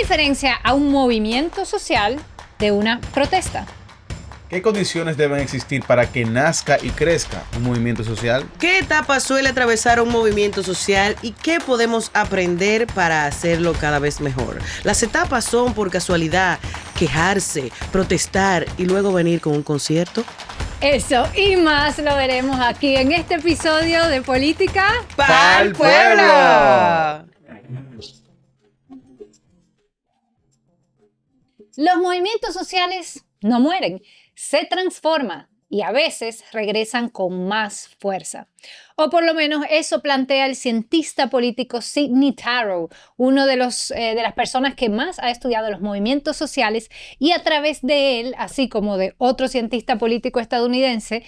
diferencia a un movimiento social de una protesta? ¿Qué condiciones deben existir para que nazca y crezca un movimiento social? ¿Qué etapa suele atravesar un movimiento social y qué podemos aprender para hacerlo cada vez mejor? Las etapas son, por casualidad, quejarse, protestar y luego venir con un concierto. Eso y más lo veremos aquí en este episodio de Política ¡Pa'l Pueblo! Los movimientos sociales no mueren, se transforman y a veces regresan con más fuerza. O por lo menos eso plantea el cientista político Sidney Tarrow, uno de las personas que más ha estudiado los movimientos sociales, y a través de él, así como de otro cientista político estadounidense,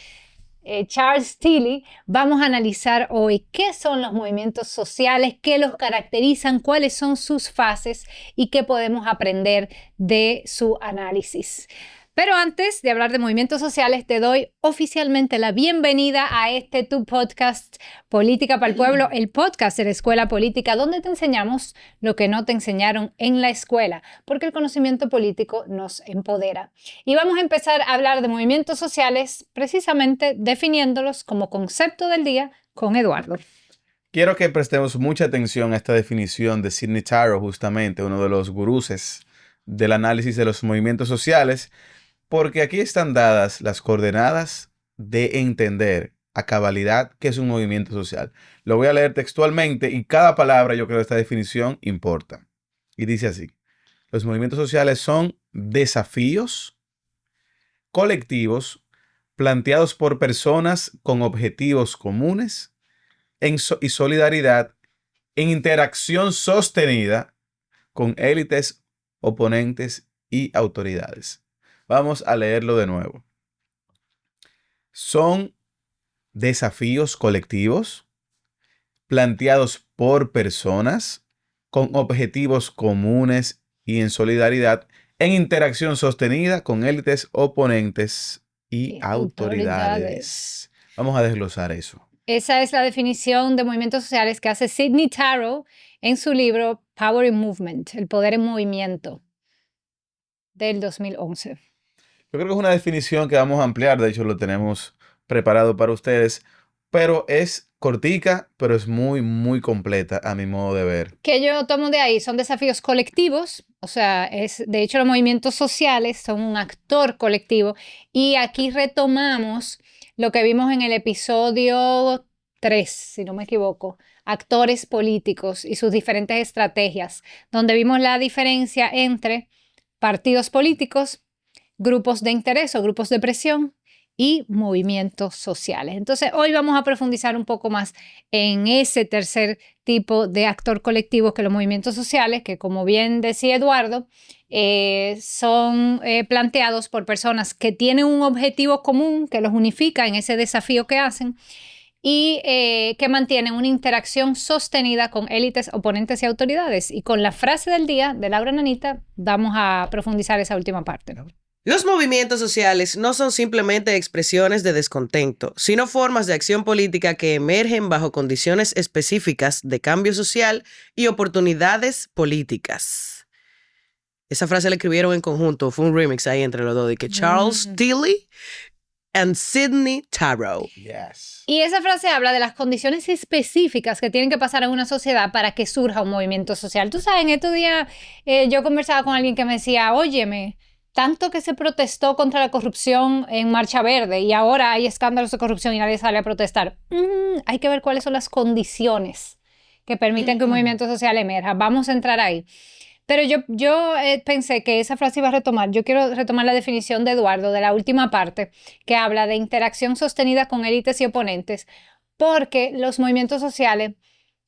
Charles Tilly, vamos a analizar hoy qué son los movimientos sociales, qué los caracterizan, cuáles son sus fases y qué podemos aprender de su análisis. Pero antes de hablar de movimientos sociales, te doy oficialmente la bienvenida a tu podcast Política para el Pueblo, el podcast de la Escuela Política, donde te enseñamos lo que no te enseñaron en la escuela, porque el conocimiento político nos empodera. Y vamos a empezar a hablar de movimientos sociales, precisamente definiéndolos como concepto del día con Eduardo. Quiero que prestemos mucha atención a esta definición de Sidney Tarrow, justamente uno de los guruses del análisis de los movimientos sociales, porque aquí están dadas las coordenadas de entender a cabalidad qué es un movimiento social. Lo voy a leer textualmente y cada palabra, yo creo, de esta definición importa. Y dice así: los movimientos sociales son desafíos colectivos planteados por personas con objetivos comunes y solidaridad en interacción sostenida con élites, oponentes y autoridades. Vamos a leerlo de nuevo. Son desafíos colectivos planteados por personas con objetivos comunes y en solidaridad en interacción sostenida con élites, oponentes y autoridades. Vamos a desglosar eso. Esa es la definición de movimientos sociales que hace Sidney Tarrow en su libro Power in Movement, El Poder en Movimiento, del 2011. Yo creo que es una definición que vamos a ampliar, de hecho lo tenemos preparado para ustedes, pero es cortica, pero es muy, muy completa a mi modo de ver. Que yo tomo de ahí son desafíos colectivos, o sea, de hecho los movimientos sociales son un actor colectivo, y aquí retomamos lo que vimos en el episodio 3, si no me equivoco, actores políticos y sus diferentes estrategias, donde vimos la diferencia entre partidos políticos, grupos de interés o grupos de presión y movimientos sociales. Entonces, hoy vamos a profundizar un poco más en ese tercer tipo de actor colectivo, que los movimientos sociales, que como bien decía Eduardo, son planteados por personas que tienen un objetivo común, que los unifica en ese desafío que hacen, y que mantienen una interacción sostenida con élites, oponentes y autoridades. Y con la frase del día de Laura Nanita, vamos a profundizar esa última parte, ¿no? Los movimientos sociales no son simplemente expresiones de descontento, sino formas de acción política que emergen bajo condiciones específicas de cambio social y oportunidades políticas. Esa frase la escribieron en conjunto, fue un remix ahí entre los dos, de que Charles Tilly and Sidney Tarrow. Yes. Y esa frase habla de las condiciones específicas que tienen que pasar en una sociedad para que surja un movimiento social. Tú sabes, en estos días yo conversaba con alguien que me decía, óyeme, tanto que se protestó contra la corrupción en Marcha Verde y ahora hay escándalos de corrupción y nadie sale a protestar. Hay que ver cuáles son las condiciones que permiten que un movimiento social emerja. Vamos a entrar ahí. Pero yo pensé que esa frase iba a retomar. Yo quiero retomar la definición de Eduardo de la última parte, que habla de interacción sostenida con élites y oponentes, porque los movimientos sociales,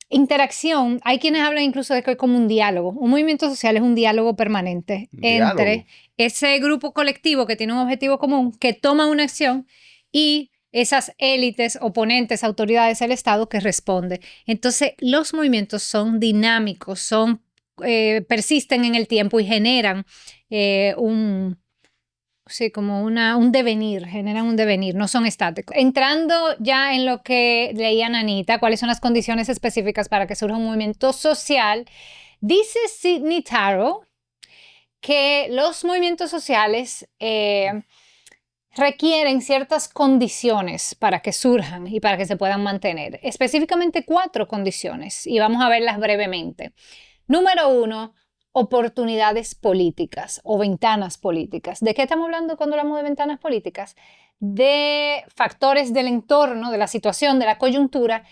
interacción, hay quienes hablan incluso de que es como un diálogo. Un movimiento social es un diálogo permanente entre ese grupo colectivo que tiene un objetivo común, que toma una acción, y esas élites, oponentes, autoridades del Estado que responden. Entonces, los movimientos son dinámicos, persisten en el tiempo y generan un devenir, generan un devenir, no son estáticos. Entrando ya en lo que leía Nanita, cuáles son las condiciones específicas para que surja un movimiento social, dice Sidney Tarrow que los movimientos sociales requieren ciertas condiciones para que surjan y para que se puedan mantener. Específicamente 4 condiciones, y vamos a verlas brevemente. Número 1, oportunidades políticas o ventanas políticas. ¿De qué estamos hablando cuando hablamos de ventanas políticas? De factores del entorno, de la situación, de la coyuntura,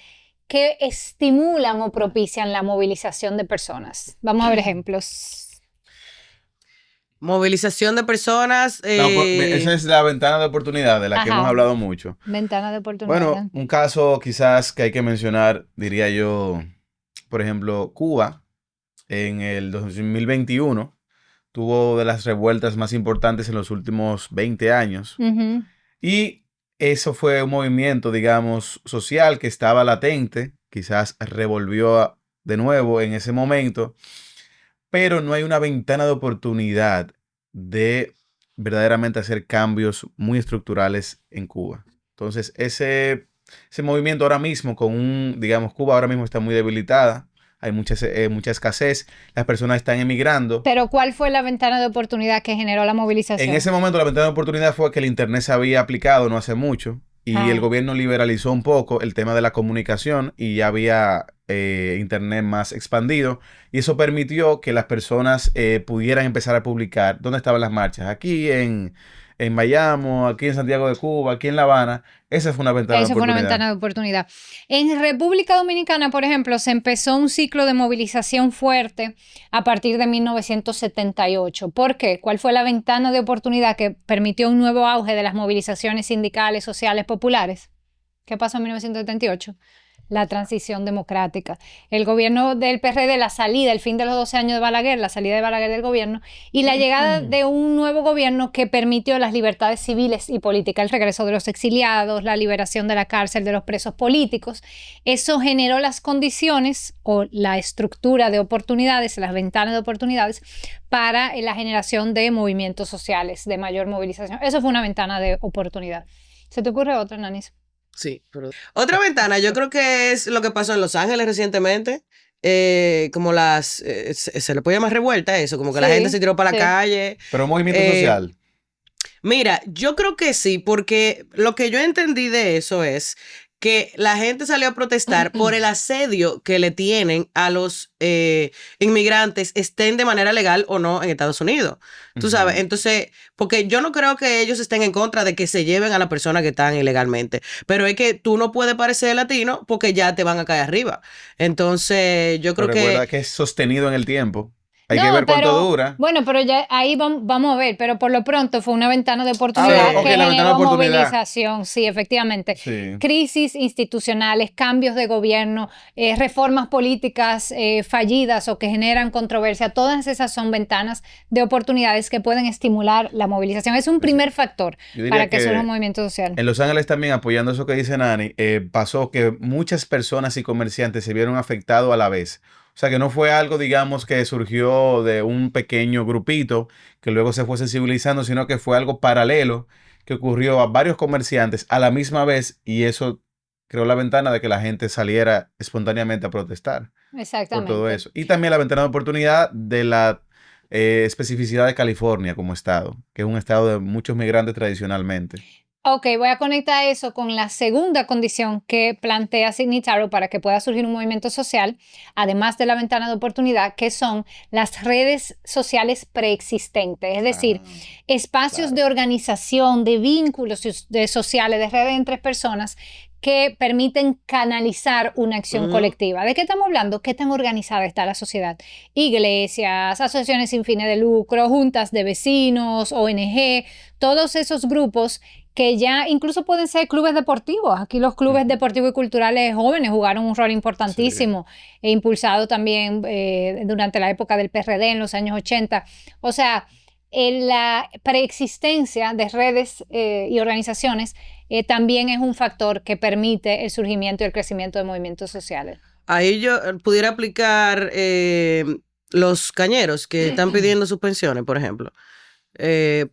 que estimulan o propician la movilización de personas. Vamos a ver ejemplos. Movilización de personas. Esa es la ventana de oportunidad de la que Ajá. hemos hablado mucho. Ventana de oportunidad. Bueno, un caso quizás que hay que mencionar, diría yo, por ejemplo, Cuba en el 2021 tuvo de las revueltas más importantes en los últimos 20 años. Ujú. Y eso fue un movimiento, digamos, social que estaba latente, quizás revolvió de nuevo en ese momento, pero no hay una ventana de oportunidad de verdaderamente hacer cambios muy estructurales en Cuba. Entonces, ese movimiento ahora mismo, digamos, Cuba ahora mismo está muy debilitada, hay mucha escasez, las personas están emigrando. Pero ¿cuál fue la ventana de oportunidad que generó la movilización? En ese momento la ventana de oportunidad fue que el Internet se había aplicado no hace mucho y el gobierno liberalizó un poco el tema de la comunicación y ya había Internet más expandido y eso permitió que las personas pudieran empezar a publicar dónde estaban las marchas. Aquí en Miami, aquí en Santiago de Cuba, aquí en La Habana. Esa fue una ventana de Eso fue una oportunidad. ventana de oportunidad. En República Dominicana, por ejemplo, se empezó un ciclo de movilización fuerte a partir de 1978. ¿Por qué? ¿Cuál fue la ventana de oportunidad que permitió un nuevo auge de las movilizaciones sindicales, sociales, populares? ¿Qué pasó en 1978? La transición democrática. El gobierno del PRD, la salida, el fin de los 12 años de Balaguer, la salida de Balaguer del gobierno y la llegada de un nuevo gobierno que permitió las libertades civiles y políticas, el regreso de los exiliados, la liberación de la cárcel de los presos políticos. Eso generó las condiciones o la estructura de oportunidades, las ventanas de oportunidades para la generación de movimientos sociales, de mayor movilización. Eso fue una ventana de oportunidad. ¿Se te ocurre otra, Nanis? Sí, pero otra ventana, yo creo que es lo que pasó en Los Ángeles recientemente. Como se le puede llamar revuelta eso, como que la gente se tiró para la calle. Pero un movimiento social. Mira, yo creo que sí, porque lo que yo entendí de eso es que la gente salió a protestar por el asedio que le tienen a los inmigrantes, estén de manera legal o no en Estados Unidos. Tú sabes, entonces, porque yo no creo que ellos estén en contra de que se lleven a la persona que están ilegalmente, pero es que tú no puedes parecer latino porque ya te van a caer arriba. Entonces, yo creo Pero recuerda que es sostenido en el tiempo. Hay que ver cuánto dura. Bueno, pero ya ahí vamos a ver, pero por lo pronto fue una ventana de oportunidad que generó movilización, sí, efectivamente. Sí. Crisis institucionales, cambios de gobierno, reformas políticas fallidas o que generan controversia, todas esas son ventanas de oportunidades que pueden estimular la movilización. Es un primer factor para que surja un movimiento social. En Los Ángeles también, apoyando eso que dice Nani, pasó que muchas personas y comerciantes se vieron afectados a la vez. O sea, que no fue algo, digamos, que surgió de un pequeño grupito que luego se fue sensibilizando, sino que fue algo paralelo que ocurrió a varios comerciantes a la misma vez y eso creó la ventana de que la gente saliera espontáneamente a protestar. Exactamente. Por todo eso. Y también la ventana de oportunidad de la especificidad de California como estado, que es un estado de muchos migrantes tradicionalmente. Ok, voy a conectar eso con la segunda condición que plantea Sidney Tarrow para que pueda surgir un movimiento social, además de la ventana de oportunidad, que son las redes sociales preexistentes, es decir, espacios de organización, de vínculos sociales, de redes entre personas que permiten canalizar una acción colectiva. ¿De qué estamos hablando? ¿Qué tan organizada está la sociedad? Iglesias, asociaciones sin fines de lucro, juntas de vecinos, ONG, todos esos grupos que ya incluso pueden ser clubes deportivos. Aquí los clubes deportivos y culturales jóvenes jugaron un rol importantísimo, e impulsado también durante la época del PRD en los años 80. O sea, la preexistencia de redes y organizaciones también es un factor que permite el surgimiento y el crecimiento de movimientos sociales. Ahí yo pudiera aplicar los cañeros que están pidiendo sus pensiones, por ejemplo.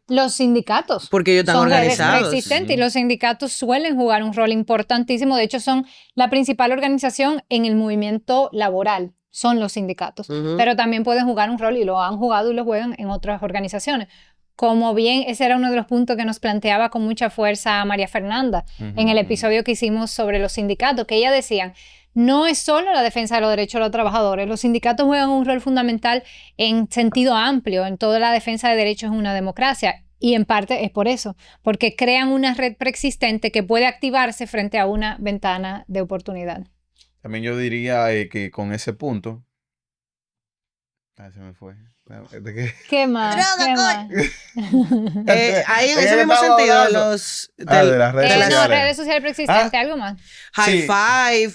Los sindicatos. Porque ellos están organizados. Redes preexistentes y los sindicatos suelen jugar un rol importantísimo. De hecho, son la principal organización en el movimiento laboral. son los sindicatos, Ujú. pero también pueden jugar un rol y lo han jugado y lo juegan en otras organizaciones. Como bien, ese era uno de los puntos que nos planteaba con mucha fuerza María Fernanda en el episodio que hicimos sobre los sindicatos, que ella decía, no es solo la defensa de los derechos de los trabajadores, los sindicatos juegan un rol fundamental en sentido amplio, en toda la defensa de derechos en una democracia. Y en parte es por eso, porque crean una red preexistente que puede activarse frente a una ventana de oportunidad. También yo diría que con ese punto... se me fue. ¿De qué? ¿Qué más? ¡Droga, ¿Qué más? Ahí en ¿De ese qué mismo estamos sentido, hablando? De las redes No, sociales. redes sociales preexistentes, ¿algo más? High Sí. five.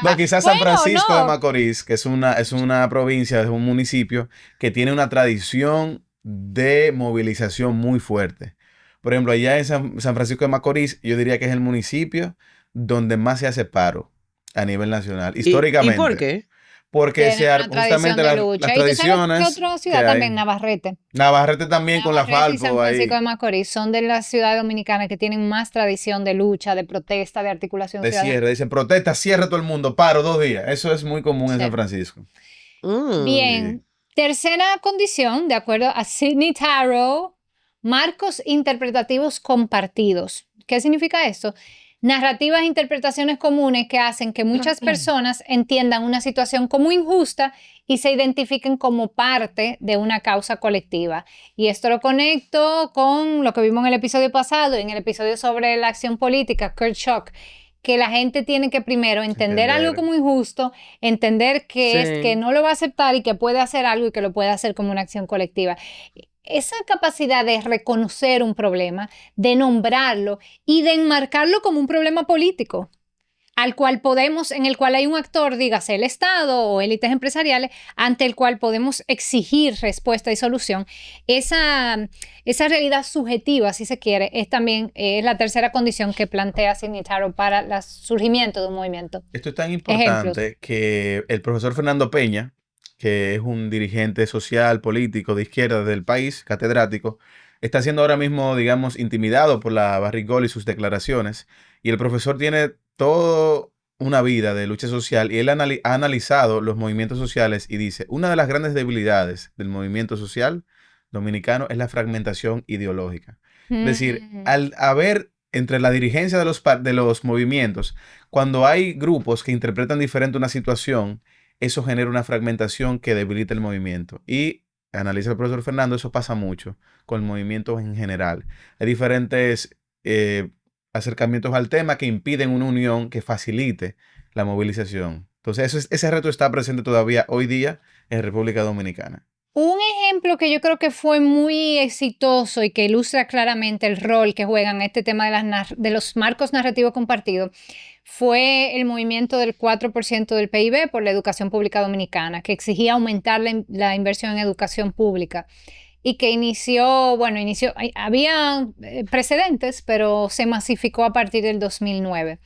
No, quizás San Bueno, Francisco no. de Macorís, que es una provincia, es un municipio que tiene una tradición de movilización muy fuerte. Por ejemplo, allá en San Francisco de Macorís, yo diría que es el municipio donde más se hace paro a nivel nacional, ¿Y históricamente. por qué? Porque Tienen una tradición justamente de las lucha. ¿Y tú sabes tradiciones qué otra ciudad que también? hay. Navarrete. Navarrete también con la Navarrete y San Falpo Francisco ahí. de Macorís son de las ciudades dominicanas que tienen más tradición de lucha, de protesta, de articulación De ciudadana. cierre, dicen protesta, cierra todo el mundo, paro 2 días. Eso es muy común en Sí. San Francisco. Mm. Bien, tercera condición, de acuerdo a Sidney Taro, marcos interpretativos compartidos. ¿Qué significa esto? Narrativas e interpretaciones comunes que hacen que muchas personas entiendan una situación como injusta y se identifiquen como parte de una causa colectiva. Y esto lo conecto con lo que vimos en el episodio pasado, en el episodio sobre la acción política, Kurt Schock, que la gente tiene que primero entender algo como injusto, entender que es que no lo va a aceptar y que puede hacer algo y que lo puede hacer como una acción colectiva. Esa capacidad de reconocer un problema, de nombrarlo y de enmarcarlo como un problema político, en el cual hay un actor, dígase el Estado o élites empresariales, ante el cual podemos exigir respuesta y solución. Esa realidad subjetiva, si se quiere, es también la tercera condición que plantea Sidney Taro para el surgimiento de un movimiento. Esto es tan importante que el profesor Fernando Peña, que es un dirigente social, político de izquierda del país, catedrático, está siendo ahora mismo, digamos, intimidado por la Barrigol y sus declaraciones. Y el profesor tiene toda una vida de lucha social y él ha analizado los movimientos sociales y dice, una de las grandes debilidades del movimiento social dominicano es la fragmentación ideológica. Es decir, al haber entre la dirigencia de los movimientos, cuando hay grupos que interpretan diferente una situación, eso genera una fragmentación que debilita el movimiento. Y analiza el profesor Fernando, eso pasa mucho con el movimiento en general. Hay diferentes acercamientos al tema que impiden una unión que facilite la movilización. Entonces, ese reto está presente todavía hoy día en República Dominicana. Un ejemplo que yo creo que fue muy exitoso y que ilustra claramente el rol que juegan este tema de los marcos narrativos compartidos fue el movimiento del 4% del PIB por la educación pública dominicana, que exigía aumentar la inversión en educación pública y que había precedentes, pero se masificó a partir del 2009.